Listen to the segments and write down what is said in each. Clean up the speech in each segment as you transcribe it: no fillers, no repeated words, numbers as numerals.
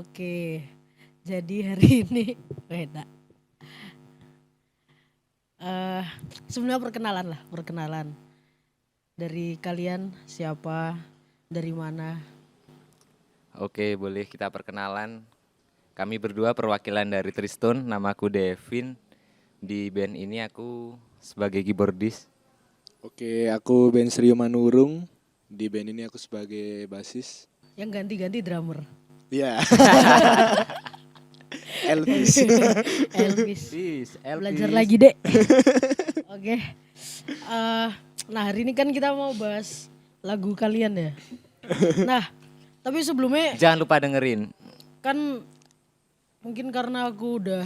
Oke, jadi hari ini beda. Eh, Sebenarnya perkenalan dari kalian siapa, dari mana? Oke, boleh kita perkenalan. Kami berdua perwakilan dari Triston, namaku Devin. Di band ini aku sebagai keyboardis. Oke, aku Ben Srio Manurung. Di band ini aku sebagai basis. Yang ganti-ganti drummer. Iya. Elvis. Elvis. Elvis. Belajar lagi dek. Oke. Nah hari ini kan kita mau bahas lagu kalian ya. Nah tapi sebelumnya Jangan lupa dengerin. kan mungkin karena aku udah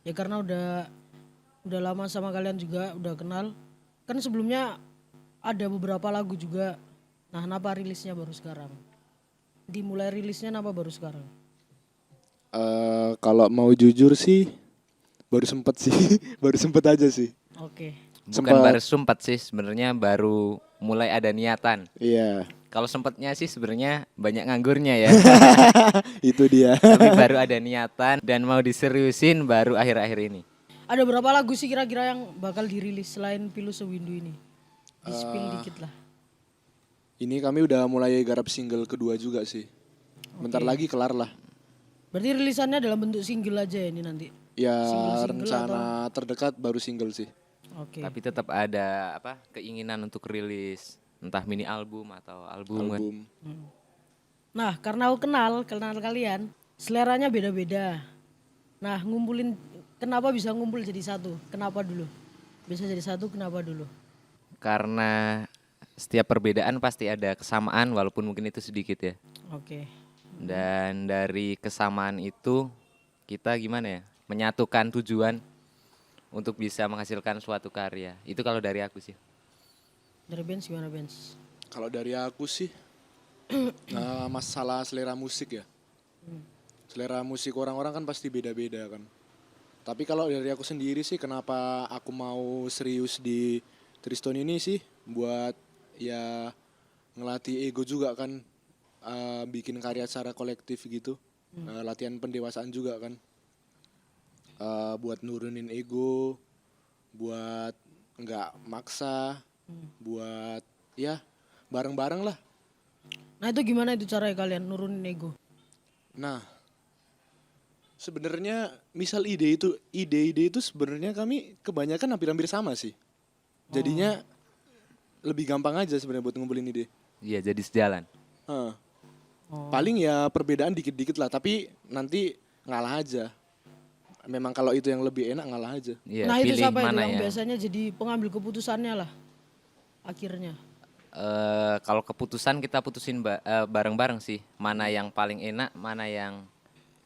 ya karena udah lama sama kalian juga udah kenal. Kan sebelumnya ada beberapa lagu juga. Nah kenapa rilisnya baru sekarang? Dimulai rilisnya kenapa baru sekarang? Kalau mau jujur sih, baru sempet sih, baru sempet aja sih. Oke. Bukan Sempat. baru sempat sih, sebenarnya baru mulai ada niatan. Iya, Kalau sempatnya sih sebenarnya banyak nganggurnya ya. itu dia. Tapi baru ada niatan dan mau diseriusin baru akhir-akhir ini. Ada berapa lagu sih kira-kira yang bakal dirilis selain Pilu Sewindu ini? Di-spill dikit lah. Ini kami udah mulai garap single kedua juga sih. Bentar lagi kelar lah. Berarti rilisannya dalam bentuk single aja ya ini nanti? Ya Single-single rencana terdekat baru single sih. Oke. Tapi tetap ada keinginan untuk rilis entah mini album atau album. Kan. Album. Nah karena aku kenal kalian, seleranya beda-beda. Nah kenapa bisa ngumpul jadi satu? Kenapa dulu? Bisa jadi satu kenapa dulu? Karena setiap perbedaan pasti ada kesamaan walaupun mungkin itu sedikit ya. Oke. Dan dari kesamaan itu kita gimana ya? Menyatukan tujuan untuk bisa menghasilkan suatu karya. Itu kalau dari aku sih. Dari Benz gimana Benz? Kalau dari aku sih, masalah selera musik ya. Selera musik orang-orang kan pasti beda-beda kan. Tapi kalau dari aku sendiri sih, kenapa aku mau serius di Triston ini sih, buat ya ngelatih ego juga kan, bikin karya secara kolektif gitu, latihan pendewasaan juga kan, buat nurunin ego, buat nggak maksa, buat ya bareng-bareng lah. Nah itu gimana itu caranya kalian nurunin ego? Nah, sebenarnya misal ide-ide itu sebenarnya kami kebanyakan hampir-hampir sama sih. Jadinya lebih gampang aja sebenarnya buat ngumpulin ide. Iya, jadi sejalan. Heeh. Paling ya perbedaan dikit-dikit lah, tapi nanti ngalah aja. Memang kalau itu yang lebih enak ngalah aja. Iya, Nah itu pilih siapa itu mana yang ya. biasanya jadi pengambil keputusannya lah akhirnya? Kalau keputusan kita putusin bareng-bareng sih. Mana yang paling enak, mana yang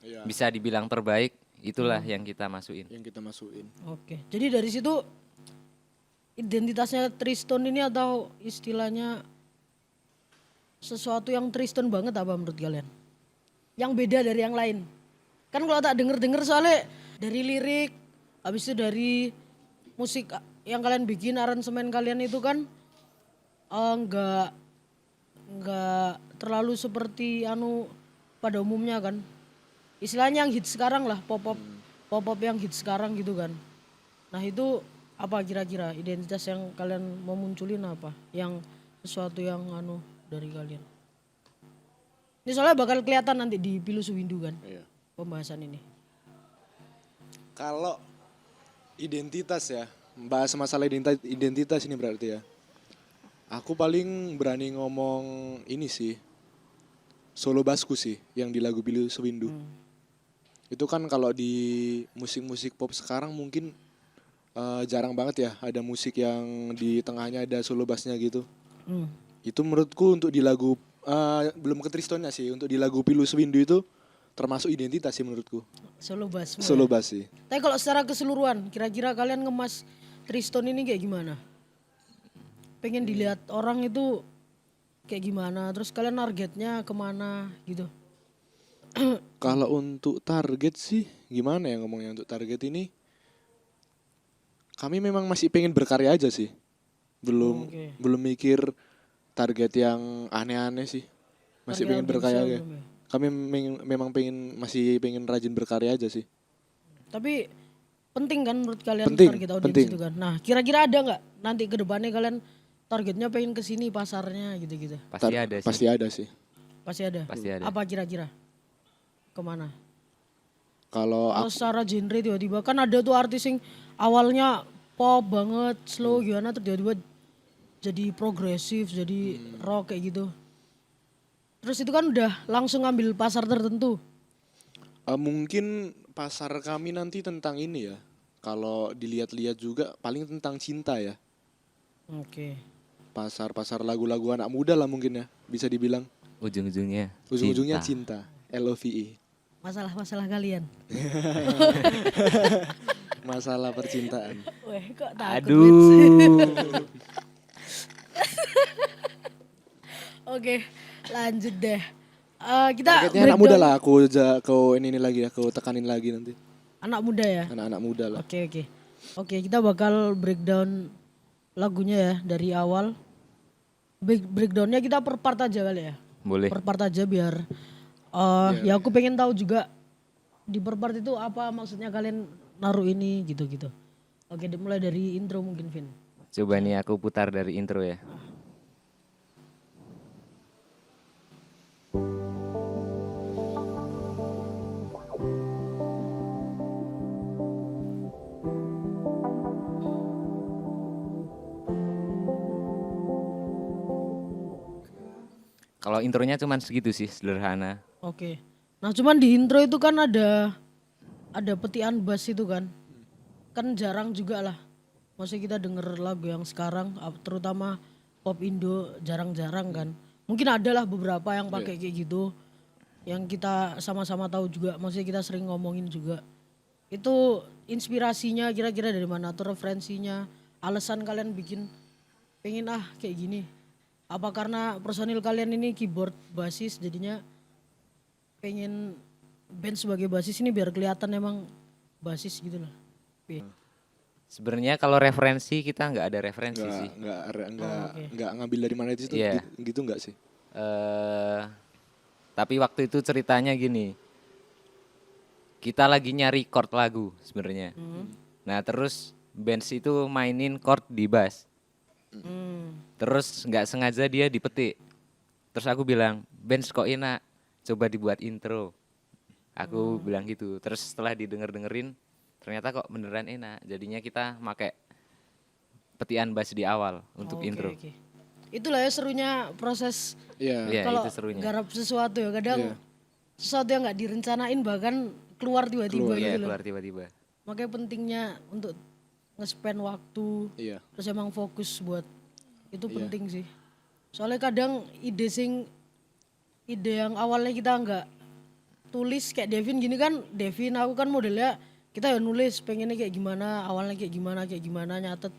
Iya. bisa dibilang terbaik, itulah yang kita masukin. Yang kita masukin. Oke. Jadi dari situ identitasnya Triston ini atau istilahnya sesuatu yang Triston banget apa menurut kalian? Yang beda dari yang lain. Kan kalau tak denger-denger soalnya dari lirik, habis itu dari musik yang kalian bikin, aransemen kalian itu kan enggak terlalu seperti pada umumnya kan. Istilahnya yang hits sekarang lah, pop-pop yang hits sekarang gitu kan. Nah itu apa kira-kira identitas yang kalian mau munculin apa? Yang sesuatu yang dari kalian. Ini soalnya bakal kelihatan nanti di Pilu Sewindu kan Iya. pembahasan ini. Kalau identitas ya, bahas masalah identitas ini berarti ya. Aku paling berani ngomong ini sih, solo basku sih, yang di lagu Pilu Sewindu. Itu kan kalau di musik-musik pop sekarang mungkin jarang banget ya ada musik yang di tengahnya ada solo bassnya gitu. Itu menurutku untuk di lagu, belum ke Tristonnya sih, untuk di lagu Pilu Sewindu itu termasuk identitas sih menurutku. Solo bass. Solo bass sih. Tapi kalau secara keseluruhan, kira-kira kalian ngemas Triston ini kayak gimana? Pengen dilihat orang itu kayak gimana? Terus kalian targetnya kemana gitu? Kalau untuk target sih, gimana ya ngomongnya untuk target ini? Kami memang masih pengen berkarya aja sih. Belum mikir target yang aneh-aneh sih. Masih Target pengen berkarya audiensnya aja. belum ya? Kami memang masih pengen rajin berkarya aja sih. Tapi penting kan menurut kalian Penting, target audiens penting. itu kan. Nah, kira-kira ada nggak nanti ke depannya kalian targetnya pengen ke sini pasarnya gitu-gitu? Pasti ada sih. Pasti ada sih. Pasti ada. Pasti ada. Apa kira-kira? Kemana? Kalau Kalau secara genre tiba-tiba kan ada tuh artis yang awalnya pop banget, slow gimana terus tiba-tiba jadi progresif, jadi rock kayak gitu. Terus itu kan udah langsung ngambil pasar tertentu. mungkin pasar kami nanti tentang ini ya. Kalau dilihat-lihat juga paling tentang cinta ya. Oke. Pasar lagu-lagu anak muda lah mungkin ya, bisa dibilang. Ujung-ujungnya Ujung-ujungnya cinta. LOVE. Masalah-masalah kalian. Masalah percintaan. Weh, kok takut? Wits? Aduh. Oke, lanjut deh. Kita Targetnya anak muda lah, aku ini lagi ya, aku tekanin lagi nanti. Anak muda ya. Anak-anak muda lah. Oke, oke. Oke, kita bakal breakdown lagunya ya dari awal. Breakdownnya kita per part aja kali ya. Boleh. Per part aja biar ya aku pengen tahu juga di per part itu apa maksudnya kalian naruh ini gitu-gitu. Oke, mulai dari intro mungkin Vin. Coba nih aku putar dari intro ya. Kalau intronya cuman segitu sih, sederhana. Oke. Nah, cuman di intro itu kan ada petian bass itu kan. Kan jarang juga lah. Maksudnya kita denger lagu yang sekarang terutama pop Indo jarang-jarang kan. Mungkin ada lah beberapa yang pakai kayak gitu. Yang kita sama-sama tahu juga, maksudnya kita sering ngomongin juga. Itu inspirasinya kira-kira dari mana atau referensinya? Alasan kalian bikin pengen kayak gini. Apa karena personil kalian ini keyboard basis jadinya pengen band sebagai basis ini biar kelihatan emang basis gitu lah. Sebenarnya kalau referensi kita nggak ada referensi sih. Enggak ngambil dari mana itu Iya. gitu enggak sih? Tapi waktu itu ceritanya gini, kita lagi nyari chord lagu sebenarnya. Nah terus Benz itu mainin chord di bass. Terus nggak sengaja dia dipetik. Terus aku bilang, Benz kok enak, coba dibuat intro. Aku bilang gitu. Terus setelah didengerin, ternyata kok beneran enak. Jadinya kita pakai petian bass di awal untuk intro. Oke. Itulah ya serunya proses Iya. Iya kalau itu serunya. garap sesuatu ya kadang sesuatu yang nggak direncanain bahkan keluar tiba-tiba Iya gitu loh. keluar tiba-tiba. Makanya pentingnya untuk nge-spend waktu Iya. terus emang fokus buat itu penting sih. Soalnya kadang ide yang awalnya kita nggak tulis kayak Devin gini kan, Devin aku kan modelnya kita ya nulis pengennya kayak gimana, awalnya kayak gimana nyatet.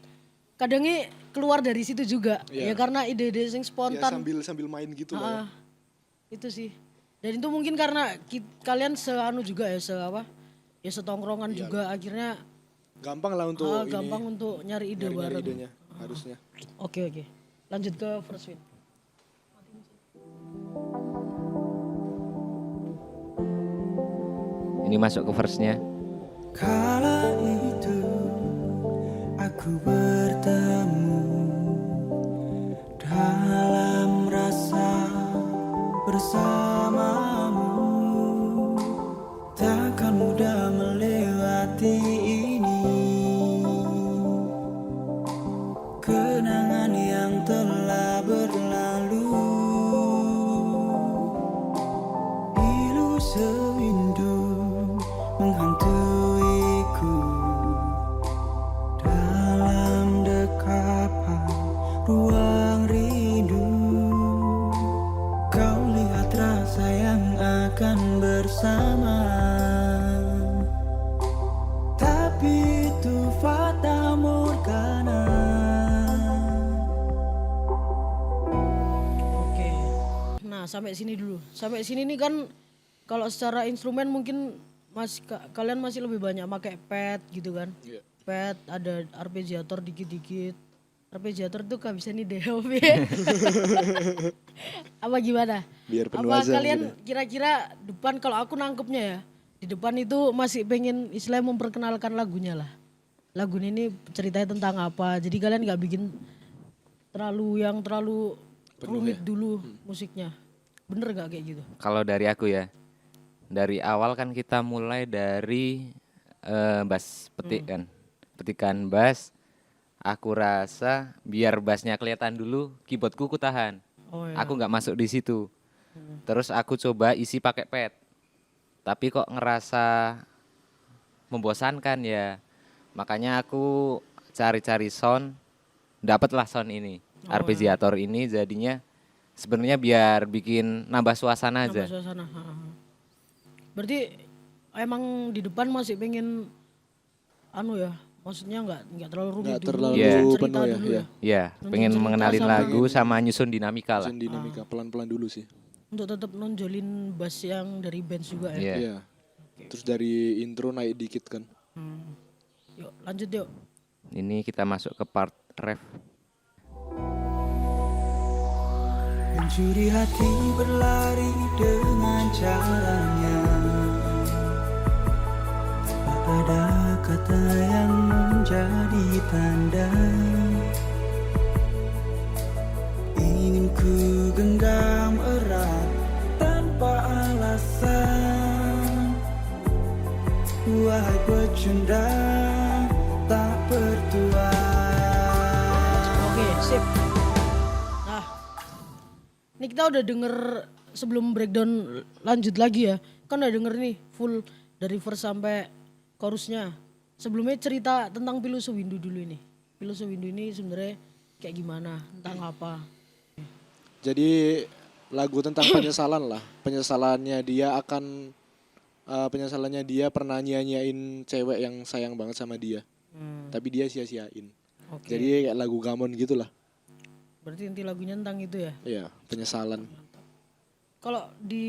Kadangnya keluar dari situ juga ya karena ide-ide yang Ya, spontan. sambil main gitu lah. Itu sih. Dan itu mungkin karena kalian seanu juga ya ya setongkrongan juga akhirnya Gampang lah untuk gampang untuk nyari ide nyari bareng. idenya harusnya. Oke. Lanjut ke first win. Ini masuk ke verse-nya. Kala itu aku bertemu dalam rasa bersamamu. Takkan mudah melewati ini, kenangan yang telah berlalu. Pilu sewindu menghantuiku dalam dekapan ruang rindu. Kau lihat rasa yang akan bersama, tapi itu fata morgana. Oke. Nah, sampai sini dulu. Sampai sini nih kan kalau secara instrumen mungkin kalian masih lebih banyak pakai pad gitu kan. Pad, ada arpeggiator dikit-dikit. arpeggiator tuh kehabisan ide hobi. Apa gimana? Biar penuh Apa azan kalian gitu. kira-kira depan kalau aku nangkepnya ya, di depan itu masih pengen istilahnya memperkenalkan lagunya lah. Lagu ini ceritanya tentang apa. Jadi kalian nggak bikin terlalu rumit dulu musiknya. Bener gak kayak gitu? Kalau dari aku ya, dari awal kan kita mulai dari bass petik kan, petikan bass. Aku rasa biar bassnya kelihatan dulu, keyboardku ku tahan. Oh ya. Aku nggak masuk di situ. Terus aku coba isi pakai pad. Tapi kok ngerasa membosankan ya. Makanya aku cari-cari sound, dapatlah sound ini. Arpeggiator ini jadinya sebenarnya biar bikin nambah suasana aja. Nambah suasana. Berarti emang di depan masih pengen maksudnya nggak terlalu rumit Nggak dulu, terlalu cerita penuh ya, dulu iya. Ya, Nunjuk pengen cerita mengenalin sama- lagu sama nyusun dinamika lah. Susun dinamika pelan-pelan dulu sih. untuk tetap nonjolin bass yang dari band juga ya. Iya. Iya. Terus dari intro naik dikit kan. Yuk lanjut yuk. Ini kita masuk ke part ref. Mencuri hati berlari dengan caranya. Tak ada kata yang menjadi tanda. Ingin ku genggam erat tanpa alasan. Wahai pecunda tak bertuan. Oke sip. Nah ini kita udah denger sebelum breakdown lanjut lagi ya. Kan udah denger nih full dari verse sampai chorusnya. Sebelumnya cerita tentang Pilu Sewindu dulu ini. Pilu Sewindu ini sebenarnya kayak gimana, tentang apa? Jadi lagu tentang penyesalan lah. Penyesalannya dia pernah nyanyain cewek yang sayang banget sama dia. Tapi dia sia-siain. Oke. Jadi kayak lagu gamon gitu lah. Berarti inti lagunya tentang itu ya. Iya, penyesalan. Kalau di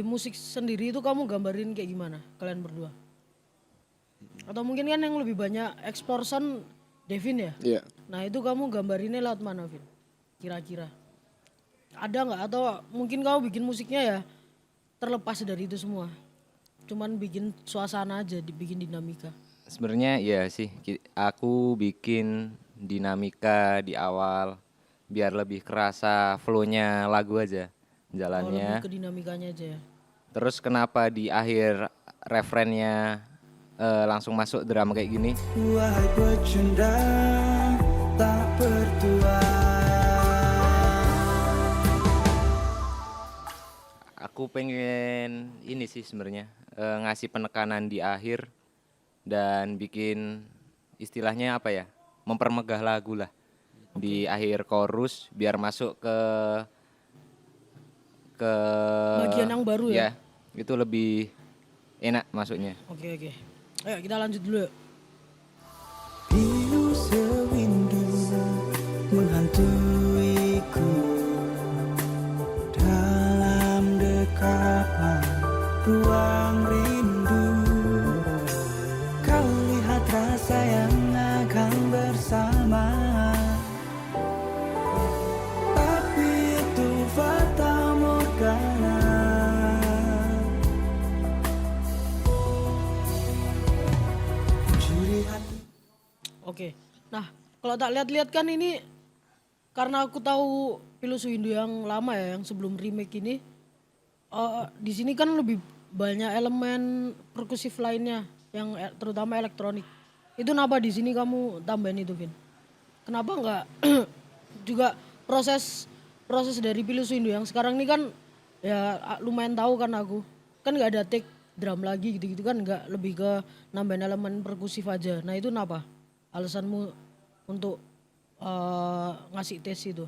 musik sendiri itu kamu gambarin kayak gimana kalian berdua? Atau mungkin kan yang lebih banyak explore sound Devin ya? Iya. Nah itu kamu gambarinnya lewat mana Vin? Kira-kira? Ada nggak? Atau mungkin kamu bikin musiknya ya terlepas dari itu semua? Cuman bikin suasana aja, dibikin dinamika. Sebenarnya ya sih, aku bikin dinamika di awal biar lebih kerasa flow-nya lagu aja Kalau jalannya. lebih ke dinamikanya aja ya. Terus kenapa di akhir refrennya langsung masuk drum kayak gini? Wahai pecunda tak bertuan. Aku pengen ini sih sebenarnya ngasih penekanan di akhir dan bikin istilahnya apa ya, mempermegah lagu lah di akhir chorus biar masuk ke Bagian yang baru ya? itu lebih enak masuknya. Oke oke. Ayo kita lanjut dulu yuk. Pilu sewindu menghantuiku dalam dekapan ruang rindu. Kau lihat rasa yang akan bersama, tapi itu fata morgana. Curi hati. Oke. Nah, kalau tak lihat-lihat kan ini karena aku tahu Pilu Sewindu yang lama ya, yang sebelum remake ini, di sini kan lebih banyak elemen perkusif lainnya, yang terutama elektronik. Itu kenapa di sini kamu tambahin itu, Vin? Kenapa enggak juga proses dari Pilu Sewindu yang sekarang ini kan ya lumayan tahu kan aku. Kan nggak ada take drum lagi gitu-gitu kan, nggak, lebih ke nambahin elemen perkusif aja. Nah itu kenapa? Alasanmu untuk ngasih tes itu?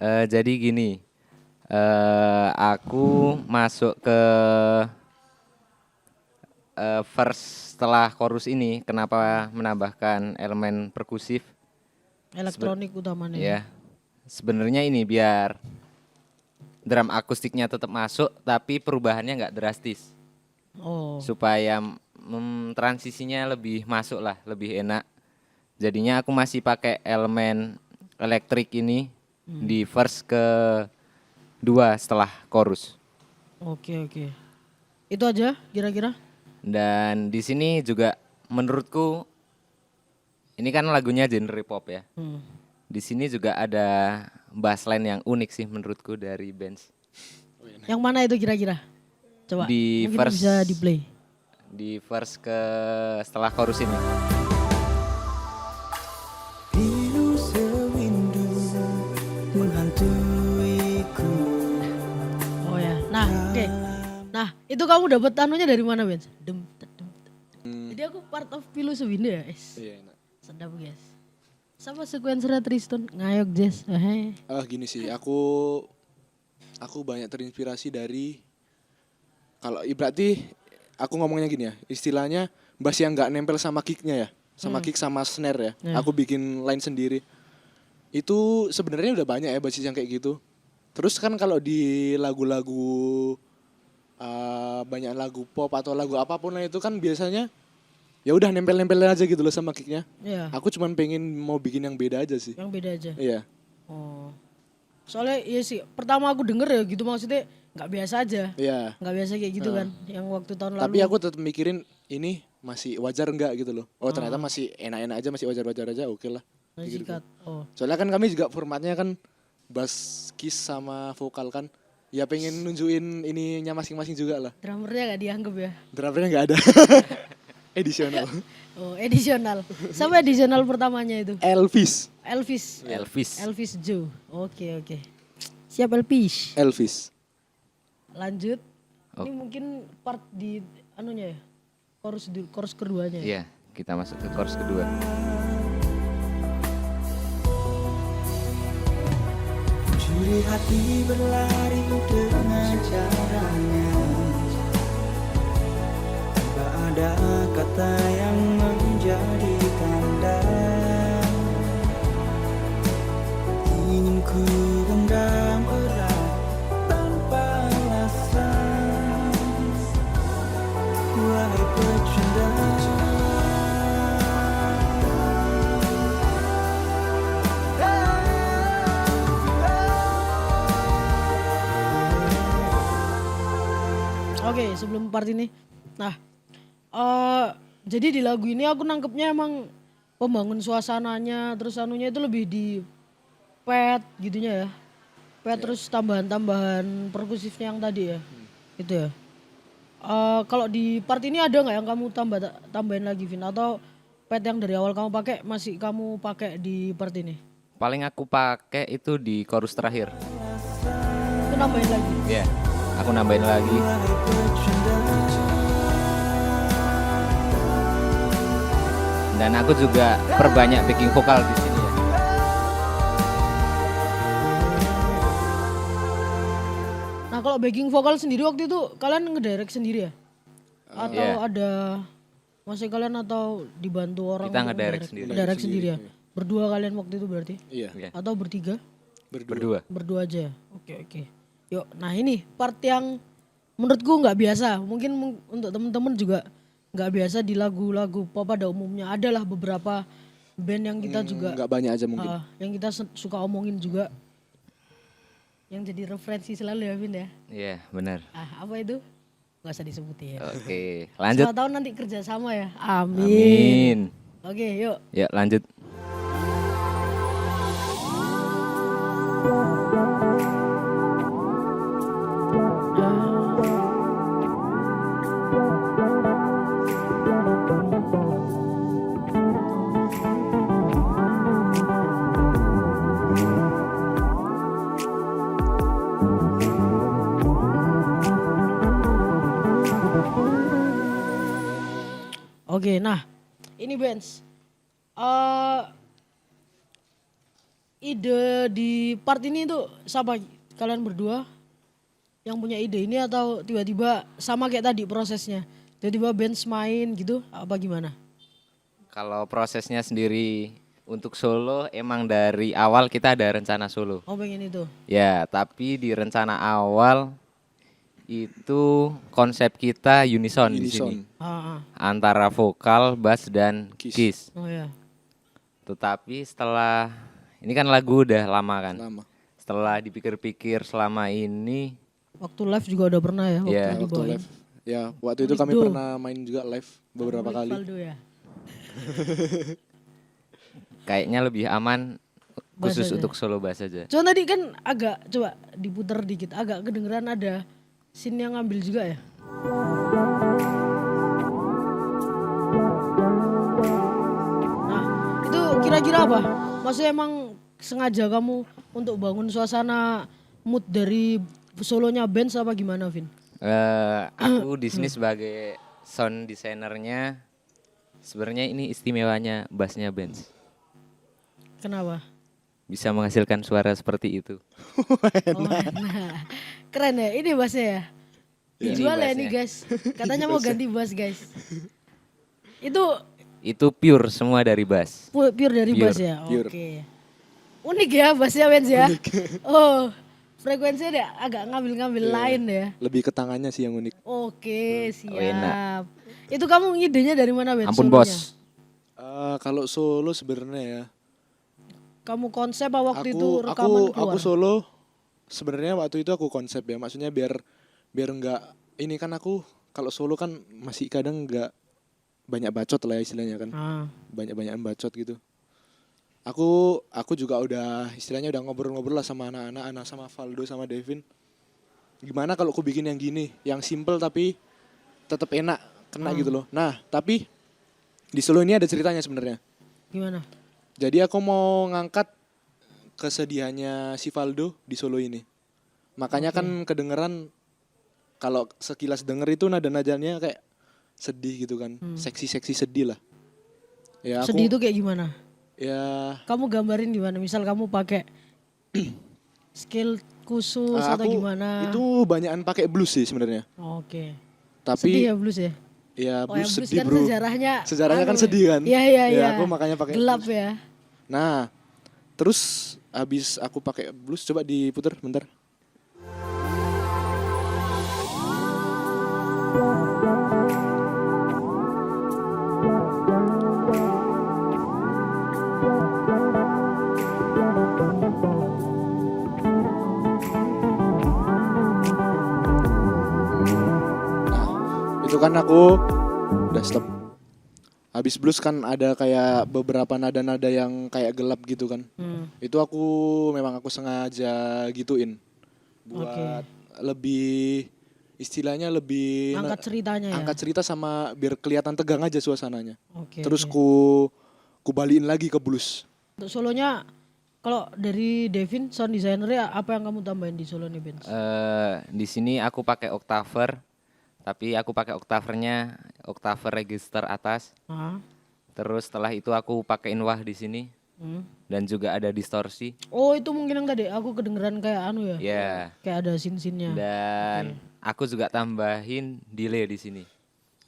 Jadi gini, aku masuk ke verse setelah chorus ini, kenapa menambahkan elemen perkusif? Elektronik utamanya. Ya, sebenarnya ini biar drum akustiknya tetap masuk, tapi perubahannya nggak drastis, Oh, supaya transisinya lebih masuk lah, lebih enak. Jadinya aku masih pakai elemen elektrik ini di verse kedua setelah chorus. Oke oke. Itu aja kira-kira. Dan di sini juga menurutku ini kan lagunya genre pop ya. Di sini juga ada bassline yang unik sih menurutku dari Benz. Yang mana itu kira-kira? Coba. Di mungkin verse- bisa di play. Di verse setelah chorus ini. Pilu sewindu menghantuiku. Oh ya. Nah, oke. Nah, itu kamu dapat anunya dari mana, Ben? Jadi aku part of Pilu Sewindu ya, Iya, enak. Sedap, guys. Sama sequencernya Tristan ngayok jazz. Gini sih, aku banyak terinspirasi dari kalau berarti aku ngomongnya gini ya, istilahnya bass yang nggak nempel sama kicknya ya, sama kick sama snare ya. Ya. Aku bikin line sendiri. Itu sebenarnya udah banyak ya basis yang kayak gitu. Terus kan kalau di lagu-lagu banyak lagu pop atau lagu apapun lah itu kan biasanya ya udah nempel-nempel aja gitu loh sama kicknya. Iya, Aku cuman pengen mau bikin yang beda aja sih. yang beda aja. Iya. Oh. Soalnya iya sih, pertama aku denger ya gitu maksudnya nggak biasa aja. Iya. Nggak biasa kayak gitu kan. Yang waktu tahun lalu. Tapi aku tetap mikirin ini masih wajar enggak gitu loh. Oh ternyata masih enak-enak aja, masih wajar-wajar aja, oke lah. Gitu. sikat. Oh. Soalnya kan kami juga formatnya kan bass, kiss sama vokal kan. Ya pengen nunjukin ininya masing-masing juga lah. Drummernya nggak dianggap ya. Drummernya nggak ada. Edisional. Oh, edisional. Sama edisional pertamanya itu. Elvis. Elvis. Elvis. Elvis Joe. Oke, oke. Siap Elvis. Elvis. Lanjut. Oh. Ini mungkin part di anunya ya. Chorus keduanya. Ya? Iya, kita masuk ke chorus kedua. Curi hati berlari dengan caranya. Tanpa ada kata yang menjadi tanda. Ingin ku genggam erat tanpa alasan. Wahai pecunda. Oke, sebelum part ini. Nah, jadi di lagu ini aku nangkepnya emang pembangun suasananya, terus anunya itu lebih di pad gitunya ya. Pad terus tambahan-tambahan perkusifnya yang tadi ya. Gitu ya. Kalau di part ini ada nggak yang kamu tambahin lagi, Vin? Atau pad yang dari awal kamu pakai masih kamu pakai di part ini? Paling aku pakai itu di chorus terakhir. Itu nambahin lagi. Iya, aku nambahin lagi. Dan aku juga perbanyak backing vokal di sini ya. Nah kalau backing vokal sendiri waktu itu kalian ngedirect sendiri ya? Atau Iya. ada masih kalian atau dibantu orang? Kita untuk ngedirect sendiri. Ngedirect sendiri ya? Berdua kalian waktu itu berarti? Iya. Iya. Atau bertiga? Berdua. Berdua aja ya? Oke oke. Yuk, nah ini part yang menurutku nggak biasa. Mungkin untuk temen-temen juga nggak biasa di lagu-lagu pop pada umumnya. Adalah beberapa band yang kita juga Nggak banyak aja mungkin. yang kita suka omongin juga. Yang jadi referensi selalu ya, Vin ya. Iya, benar. Apa itu? Gak usah disebutin. Oke, lanjut. Siapa tahu nanti kerja sama ya. Amin. Amin. Oke, yuk. Ya, lanjut. Oke, nah ini Benz. Ide di part ini tuh siapa kalian berdua yang punya ide ini atau tiba-tiba sama kayak tadi prosesnya? Tiba-tiba Benz main gitu apa gimana? Kalau prosesnya sendiri untuk solo emang dari awal kita ada rencana solo. Oh pengen itu. Ya, tapi di rencana awal itu konsep kita unison di sini. Unison. Ah, ah. Antara vokal, bass dan Kiss. kiss. Oh ya. Tetapi setelah ini kan lagu udah lama kan. Lama. Setelah dipikir-pikir selama ini, Waktu live juga udah pernah ya, waktu Iya. Waktu dibawain. live. Ya, waktu itu kami Unik, pernah main juga live beberapa Unik kali. Valdo ya. kayaknya lebih aman khusus Bass aja. untuk solo bass aja. Cuma tadi kan agak coba diputar dikit, agak kedengeran ada scene yang ngambil juga ya. Nah, itu kira-kira apa? Maksudnya emang sengaja kamu untuk bangun suasana mood dari solonya Benz apa gimana, Vin? Aku di sini sebagai sound designernya, sebenarnya ini istimewanya bassnya Benz. Kenapa? Bisa menghasilkan suara seperti itu. Oh, nah, keren ya. Ini bassnya ya. Dijual ya nih guys. Katanya mau ganti bass guys. Itu Pure semua dari bass. pure dari Pure, bass ya. pure. Oke. Unik ya bassnya Benz ya. Oh, frekuensinya deh agak ngambil-ngambil lain ya. Lebih ke tangannya sih yang unik. Oke, enak. siap. Itu kamu ngidenya dari mana, Ben? Ampun solonya? bos. Kalau solo sebenarnya ya. Kamu konsep apa waktu itu rekaman keluar? Aku solo sebenarnya waktu itu aku konsep ya. Maksudnya biar enggak ini kan aku kalau solo kan masih kadang enggak banyak bacot lah ya istilahnya kan. Ah, Banyak-banyakan bacot gitu. Aku juga udah istilahnya udah ngobrol-ngobrol lah sama anak-anak, sama Valdo sama Devin. Gimana kalau aku bikin yang gini, yang simple tapi tetap enak, kena gitu loh. Nah, tapi di solo ini ada ceritanya sebenarnya. gimana? Jadi aku mau ngangkat kesedihannya si Valdo di solo ini. Makanya kan kedengeran kalau sekilas denger itu nada-nadanya kayak sedih gitu kan. Seksi-seksi sedih lah. Ya aku Sedih itu kayak gimana? ya Kamu gambarin gimana? Misal kamu pakai skill khusus atau aku gimana? itu banyakan pakai blues sih sebenarnya. Oke. Tapi Sedih ya blues ya? ya Oh, yang blues blues sedih kan bro. sejarahnya kan anu, sedih kan. Iya, iya, Ya, iya. aku makanya pakai gelap blues. ya. Nah, terus habis aku pakai blues coba diputer bentar. Nah, itu kan aku udah stop. Habis blues kan ada kayak beberapa nada-nada yang kayak gelap gitu kan. Itu memang aku sengaja gituin buat lebih istilahnya lebih Angkat ceritanya ya. angkat cerita sama biar kelihatan tegang aja suasananya. Oke. Terus oke. ku balikin lagi ke blues. Untuk solonya kalau dari Devin sound designernya apa yang kamu tambahin di solo nih, Ben? Di sini aku pakai octaver, tapi aku pakai octavernya octaver register atas. Ah. Terus setelah itu aku pakein wah di sini dan juga ada distorsi. Oh, itu mungkin yang tadi aku kedengeran kayak anu ya. Ya. Kayak ada sin-sinnya. Dan aku juga tambahin delay di sini.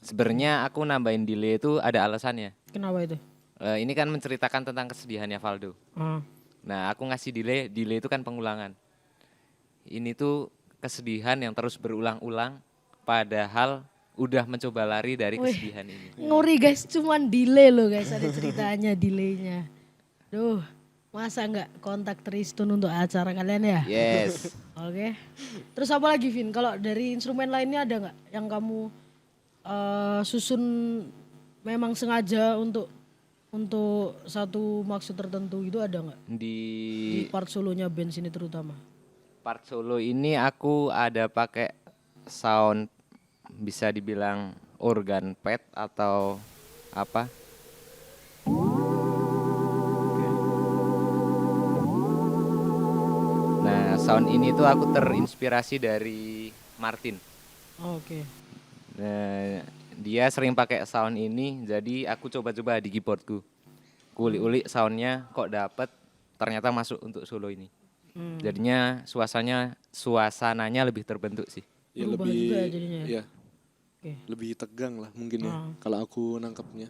Sebenarnya aku nambahin delay itu ada alasannya. Kenapa itu? Ini kan menceritakan tentang kesedihannya Valdo. Ah. Nah, aku ngasih delay itu kan pengulangan. Ini tuh kesedihan yang terus berulang-ulang padahal udah mencoba lari dari kesedihan ini. Ngeri guys, cuman delay loh guys, ada ceritanya delaynya. Duh, masa nggak kontak Tristun untuk acara kalian ya? Yes. Oke. Terus apa lagi Vin? Kalau dari instrumen lainnya ada nggak yang kamu susun memang sengaja untuk satu maksud tertentu itu ada nggak? Di Di part solonya band sini terutama. part solo ini aku ada pakai sound bisa dibilang organ pad atau apa. Nah, sound ini tuh aku terinspirasi dari Martin. Oke. Nah, dia sering pakai sound ini, jadi aku coba-coba di keyboardku. Kulik-ulik soundnya kok dapet, ternyata masuk untuk solo ini. Jadinya suasananya lebih terbentuk sih. Ya Berubah lebih juga ya jadinya ya? ya, Oke. lebih tegang lah mungkin ya kalau aku nangkepnya.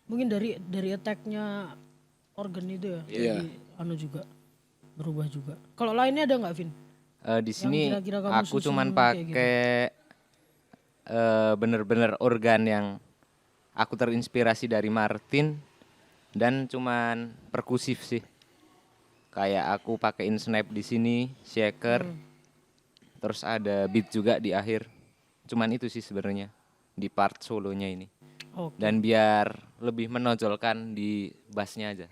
Mungkin dari attack-nya organ itu ya. Iya. Jadi anu juga berubah juga. Kalau lainnya ada nggak Vin? Di sini kira-kira kamu aku susun cuman kayak pakai bener-bener organ yang aku terinspirasi dari Martin Dan cuman perkusif sih. Kayak aku pakein snap di sini, shaker. Terus ada beat juga di akhir. Cuman itu sih sebenarnya di part solonya ini. Oke. Dan biar lebih menonjolkan di bassnya aja.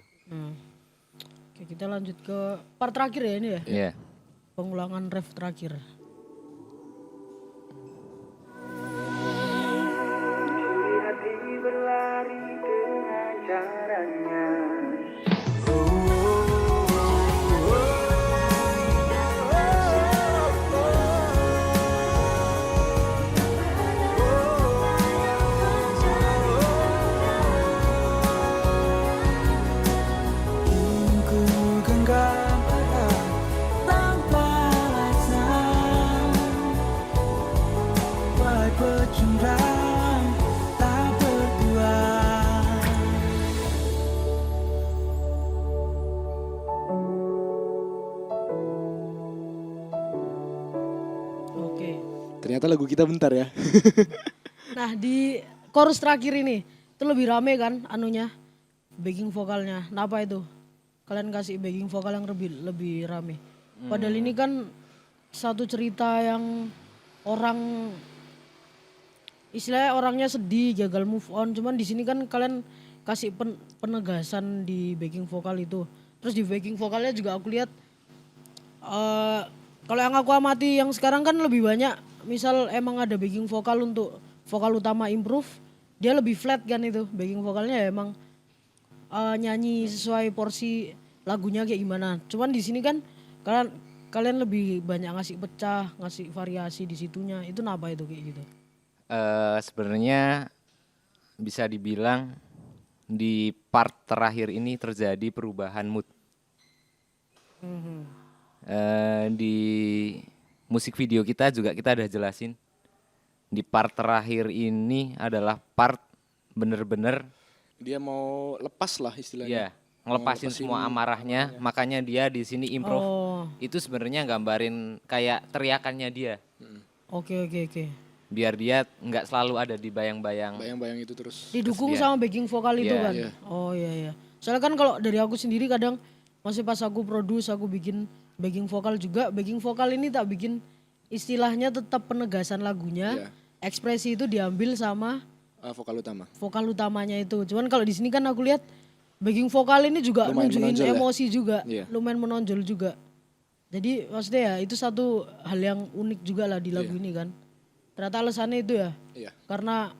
Oke, kita lanjut ke part terakhir ya ini ya. Iya. Pengulangan ref terakhir. Ku genggam erat tanpa alasan, buat bercurang tak bertuan. Oke. Ternyata lagu kita bentar ya. Nah di chorus terakhir ini itu lebih rame kan anunya backing vokalnya. Kenapa itu? Kalian kasih backing vokal yang lebih rame. Padahal ini kan satu cerita yang orang istilahnya orangnya sedih, gagal move on. Cuman di sini kan kalian kasih penegasan di backing vokal itu. Terus di backing vokalnya juga aku lihat kalau yang aku amati yang sekarang kan lebih banyak misal emang ada backing vokal untuk vokal utama improve, dia lebih flat kan itu backing vokalnya ya emang nyanyi sesuai porsi lagunya kayak gimana. Cuman di sini kan kalian lebih banyak ngasih pecah, ngasih variasi di situnya. Itu kenapa itu kayak gitu? Sebenarnya bisa dibilang di part terakhir ini terjadi perubahan mood. Di musik video kita juga kita udah jelasin. Di part terakhir ini adalah part bener-bener Dia mau lepas lah istilahnya. ya ngelepasin semua amarahnya, makanya dia di sini improve. Oh, Itu sebenarnya gambarin kayak teriakannya dia, oke. biar dia nggak selalu ada di bayang-bayang. Bayang-bayang itu terus. Didukung sama backing vokal itu Iya. kan? Iya. Oh iya. Soalnya kan kalau dari aku sendiri kadang masih pas aku produce aku bikin backing vokal juga. Backing vokal ini tak bikin istilahnya tetap penegasan lagunya. Iya. Ekspresi itu diambil sama Vokal utama. vokal utamanya itu. Cuman kalau di sini kan aku lihat backing vokal ini juga Lumayan nunjukin menonjol ya? emosi juga, Iya. lumayan menonjol juga. Jadi maksudnya ya itu satu hal yang unik juga lah di lagu ini kan. Ternyata alasannya itu ya, Iya. karena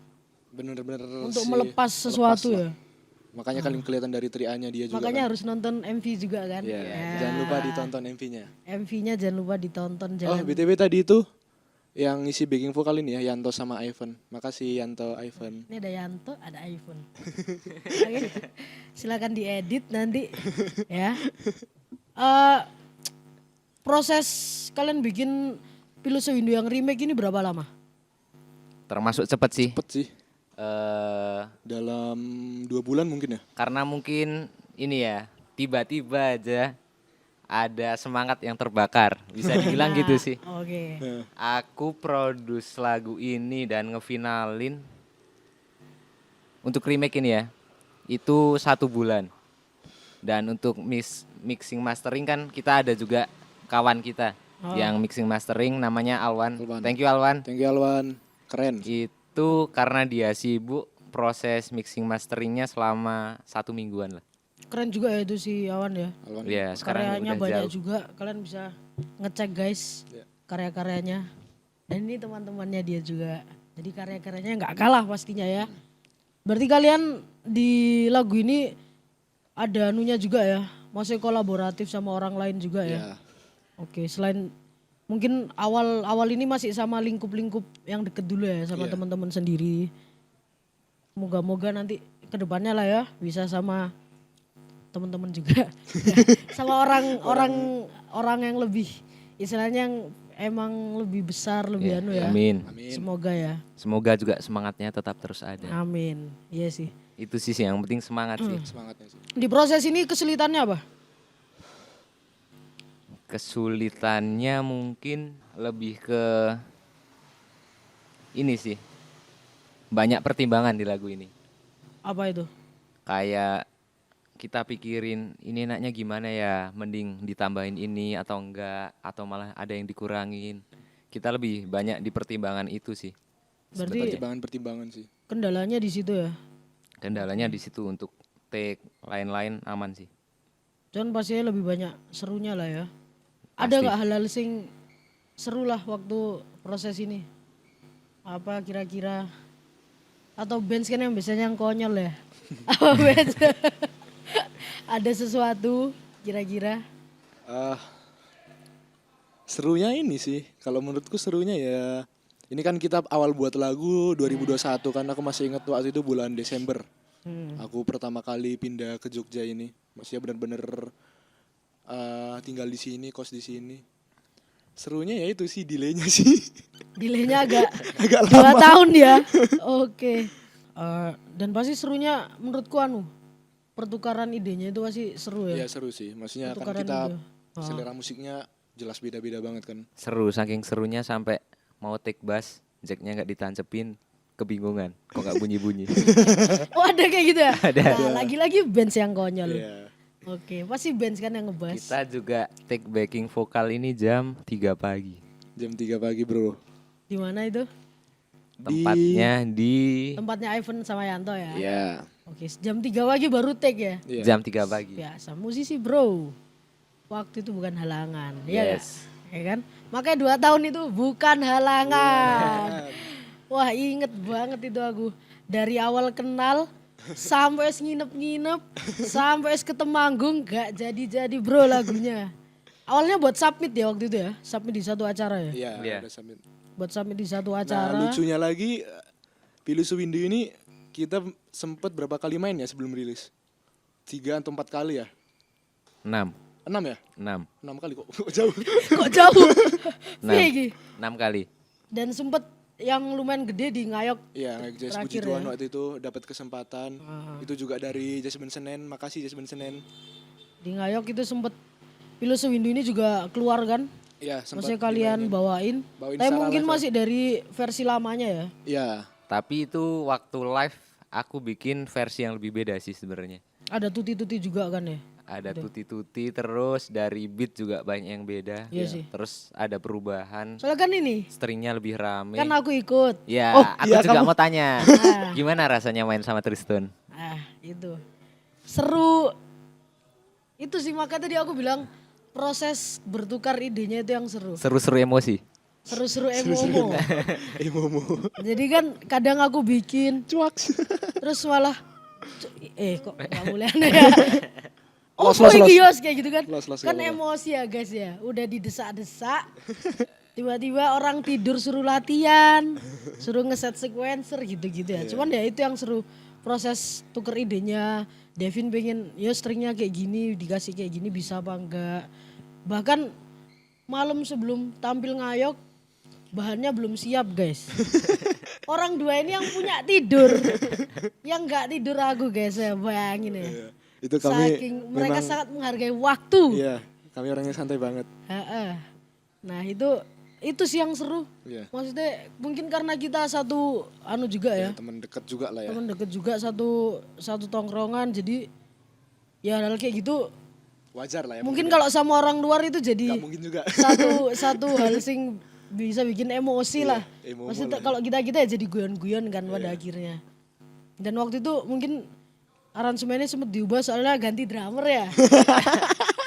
Bener-bener untuk sih, melepas sesuatu lepas ya. lah. Makanya kan kelihatan dari teriaknya dia juga. Makanya harus nonton MV juga kan. Iya. Jangan lupa ditonton MV-nya. MV-nya jangan lupa ditonton Oh, jangan. BTW tadi itu yang ngisi backing vokal ini ya Yanto sama Ivan. Makasih Yanto, Ivan. Ini ada Yanto, ada iPhone. Oke, silakan diedit nanti ya. Proses kalian bikin Pilu Sewindu yang remake ini berapa lama? Termasuk cepet sih. Cepet sih. Dalam 2 bulan mungkin ya. Karena mungkin ini ya tiba-tiba aja ada semangat yang terbakar, bisa dibilang gitu sih. Oke. Aku produce lagu ini dan ngefinalin untuk remake ini ya, itu 1 bulan. Dan untuk mixing mastering kan kita ada juga kawan kita yang mixing mastering namanya Alwan. Thank you Alwan. Thank you Alwan. Keren. Itu karena dia sibuk proses mixing masteringnya selama 1 mingguan lah. Keren juga ya itu si Awan ya. Alwan. Iya, sekarang Karyanya udah banyak jauh. juga. Kalian bisa ngecek guys Iya. karya-karyanya. Dan ini teman-temannya dia juga. Jadi karya-karyanya nggak kalah pastinya ya. Berarti kalian di lagu ini ada anunya juga ya. Maksudnya kolaboratif sama orang lain juga ya. Ya. Oke, selain mungkin awal ini masih sama lingkup-lingkup yang deket dulu ya sama teman-teman sendiri. Moga-moga nanti kedepannya lah ya bisa sama teman-teman juga, sama orang yang lebih istilahnya yang emang lebih besar lebih anu ya. Amin. Semoga ya. Semoga juga semangatnya tetap terus ada. Amin. Iya sih. Itu sih yang penting semangat sih. Semangatnya sih. Di proses ini kesulitannya apa? Kesulitannya mungkin lebih ke ini sih. Banyak pertimbangan di lagu ini. Apa itu? Kayak kita pikirin ini enaknya gimana ya, mending ditambahin ini atau enggak, atau malah ada yang dikurangin. Kita lebih banyak di pertimbangan itu sih. Berarti Pertimbangan sih. kendalanya di situ ya. Kendalanya di situ untuk take lain-lain aman sih. Cuman pastinya lebih banyak serunya lah ya. Ada Pasti. nggak hal-hal sing seru lah waktu proses ini? Apa kira-kira? Atau bands kan yang biasanya yang konyol ya? Apa bands? Ada sesuatu kira-kira? Serunya ini sih, kalau menurutku serunya ya, ini kan kita awal buat lagu 2021 kan, aku masih ingat waktu itu bulan Desember. Aku pertama kali pindah ke Jogja ini, maksudnya benar-benar tinggal di sini, kos di sini. Serunya ya itu sih delaynya sih. Delaynya agak Agak 2 tahun ya. Oke. Dan pasti serunya menurutku pertukaran idenya itu pasti seru ya. Iya seru sih, maksudnya kan Pertukaran kita ide. selera musiknya jelas beda-beda banget kan. Seru, saking serunya sampai mau take bass, jacknya nggak ditancepin, kebingungan, kok nggak bunyi-bunyi. Oh ada kayak gitu ya? Ada. Nah, lagi-lagi bands yang konyol. Iya. Oke, pasti bands kan yang ngebas. Kita juga take backing vokal ini jam 3 pagi. Jam 3 pagi bro. Di mana itu? Tempatnya di Tempatnya Ivan sama Yanto ya? Iya. Oke, jam 3 pagi baru take ya? Iya. jam 3 pagi. Biasa, musisi bro. Waktu itu bukan halangan, ya nggak? Yes. Ya kan? Makanya 2 tahun itu bukan halangan. Wah inget banget itu aku. Dari awal kenal sampai nginep-nginep, sampai ketemanggung gak jadi-jadi bro lagunya. Awalnya buat submit ya waktu itu ya? Submit di satu acara ya? Iya, Iya. udah submit. Buat submit di satu Nah acara. lucunya lagi Pilu Suwindu ini kita sempet berapa kali main ya sebelum rilis? 3 atau 4 kali ya? 6. 6 ya? 6. 6 kali kok jauh. Kok jauh? 6. Piye iki? 6 kali. Dan sempet yang lumayan gede di Ngayok. Iya, Jazz Terakhir Puji Tuhan ya. waktu itu dapat kesempatan. Itu juga dari Jasmine Senen. Makasih Jasmine Senen. Di Ngayok itu sempet Pilu Sewindu ini juga keluar kan? Iya, sempat Maksudnya kalian dimainin. bawain. Bawain Tapi secara mungkin live, masih dari versi lamanya ya. Iya. Tapi itu waktu live aku bikin versi yang lebih beda sih sebenarnya. Ada tuti-tuti juga kan ya? Ada tuti-tuti, terus dari beat juga banyak yang beda. Iya sih. Terus ada perubahan, Soalnya kan ini, stringnya lebih rame. kan aku ikut. Ya, Oh, aku iya, juga kamu- mau tanya, Ah. gimana rasanya main sama Tristan? Itu. Seru. Itu sih makanya tadi aku bilang proses bertukar idenya itu yang seru. Seru-seru emosi. Seru-seru emo-emo. Momo. Jadi kan kadang aku bikin, Cuaks. terus malah, kok gak boleh aneh ya. Oh, Los. kios kayak gitu kan. Los, Kan gak apa-apa. emosi ya guys ya. Udah didesak-desak. Tiba-tiba orang tidur suruh latihan. Suruh ngeset sequencer gitu-gitu ya. Cuman ya itu yang seru. Proses tuker idenya. Devin pengen ya stringnya kayak gini. Dikasih kayak gini bisa apa enggak. Bahkan malam sebelum tampil Ngayok. Bahannya belum siap guys. Orang 2 ini yang punya tidur. Yang enggak tidur aku guys ya. Bayangin ya. Itu kami Saking mereka memang- sangat menghargai waktu. Iya, kami orangnya santai banget. Heeh. Nah itu sih yang seru. Iya. Maksudnya mungkin karena kita satu juga ya, Teman dekat juga lah ya. teman deket juga satu tongkrongan, jadi ya hal kayak gitu. Wajar lah ya. Mungkin kalau sama orang luar itu jadi Gak mungkin juga. satu hal sing bisa bikin emosi lah. emo-emo Maksudnya lah. kalau kita ya jadi guyon-guyon kan pada akhirnya. Dan waktu itu mungkin aransemennya sempat diubah soalnya ganti drummer ya.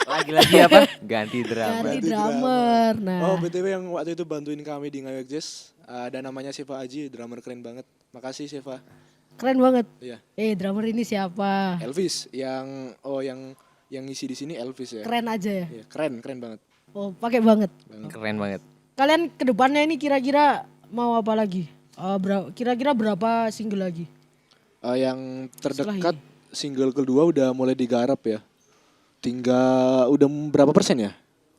Lagi-lagi apa? Ganti drama. Ganti drummer. Nah, Oh BTW yang waktu itu bantuin kami di Ngayok Jazz, ada namanya Seva Aji, drummer keren banget. Makasih Seva. keren banget. Iya. Drummer ini siapa? Elvis yang ngisi di sini Elvis ya. Keren aja ya. Iya, keren banget. Oh, pakai banget. Keren banget. Kalian kedepannya ini kira-kira mau apa lagi? Kira-kira berapa single lagi? Yang terdekat single kedua udah mulai digarap ya. Tinggal udah berapa persen ya?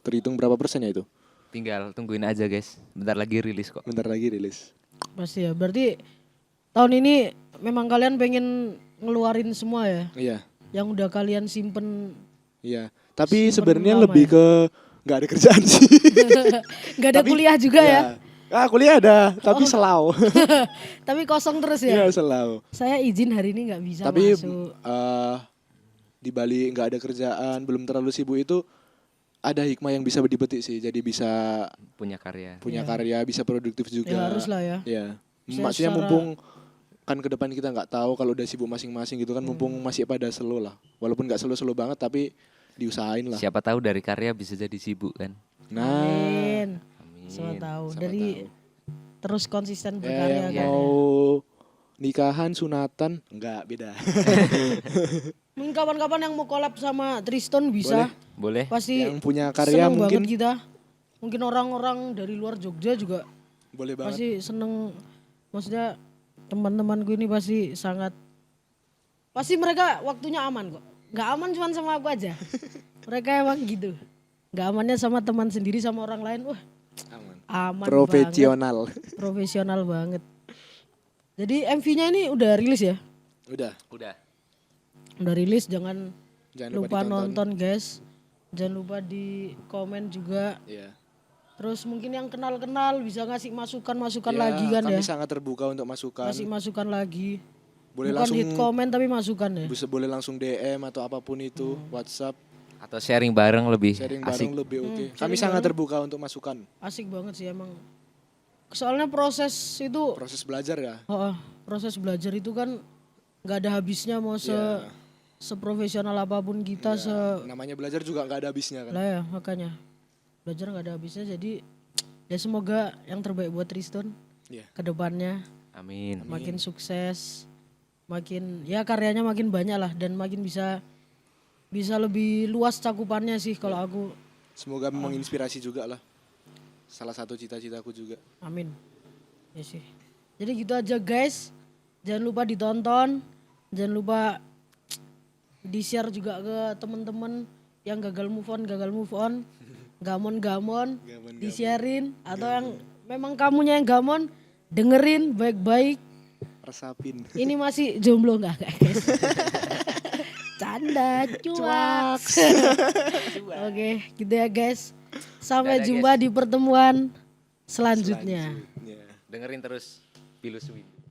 Terhitung berapa persen ya itu? Tinggal tungguin aja guys. Bentar lagi rilis kok. Bentar lagi rilis. Pasti ya. Berarti tahun ini memang kalian pengen ngeluarin semua ya? Iya. Yang udah kalian simpen. Iya. Tapi Simpen sebenarnya lama lebih ke nggak ada kerjaan sih. Gak ada kuliah juga ya? Kuliah ada, tapi selau. Tapi kosong terus Iya, ya? selau. Saya izin hari ini gak bisa Tapi masuk. di balik nggak ada kerjaan, belum terlalu sibuk itu ada hikmah yang bisa dipetik sih. Jadi bisa Punya karya. punya karya, bisa produktif juga. Ya harus lah ya. Ya. Bisa Maksudnya secara- mumpung kan ke depan kita nggak tahu kalau udah sibuk masing-masing gitu kan, mumpung masih pada slow lah. Walaupun nggak slow-slow banget tapi diusahain lah. Siapa tahu dari karya bisa jadi sibuk kan. Nah, Amin. Amin. Siapa tahu. Siapa Dari tahu. terus konsisten ya berkarya yang kan. mau nikahan, sunatan, enggak beda. Mungkin kapan-kapan yang mau collab sama Tristan bisa. Boleh? Pasti Yang punya karya seneng mungkin banget kita. Mungkin orang-orang dari luar Jogja juga boleh banget. pasti seneng. Maksudnya teman-temanku ini pasti sangat, pasti mereka waktunya aman kok. Nggak aman cuma sama aku aja. Mereka emang gitu. Nggak amannya sama teman sendiri, sama orang lain. Wah, Aman. aman Profesional. banget. Profesional banget. Jadi MV-nya ini udah rilis ya? Udah, Udah. Udah rilis, jangan jangan lupa ditonton. nonton guys. Jangan lupa di komen juga. Iya. Terus mungkin yang kenal-kenal bisa ngasih masukan-masukan Ya, lagi kan kami ya. sangat terbuka untuk masukan. Kasih masukan lagi. Boleh Bukan langsung hit komen tapi masukan ya. boleh langsung DM atau apapun itu, WhatsApp, Atau sharing bareng lebih sharing asik. bareng lebih oke. Kami sharing sangat bareng. terbuka untuk masukan. Asik banget sih emang. Soalnya proses itu, Proses belajar ya. proses belajar itu kan nggak ada habisnya mau Iya. seprofesional apapun kita Namanya belajar juga nggak ada habisnya kan. lah ya, makanya belajar nggak ada habisnya. Jadi ya semoga yang terbaik buat Tristan Iya. ke depannya, Amin. makin sukses, makin ya karyanya makin banyak lah, dan makin bisa lebih luas cakupannya sih kalau aku. Semoga menginspirasi juga lah. Salah satu cita-citaku juga. Amin. Ya sih. Jadi gitu aja guys. Jangan lupa ditonton, jangan lupa di-share juga ke teman-teman yang gagal move on, gamon, di-sharein, atau yang memang kamunya yang gamon, dengerin baik-baik. Resapin. Ini masih jomblo nggak guys? Canda, cuak. Oke, gitu ya guys. Sampai Dadah, jumpa di pertemuan selanjutnya. Ya. Dengerin terus Pilus Win.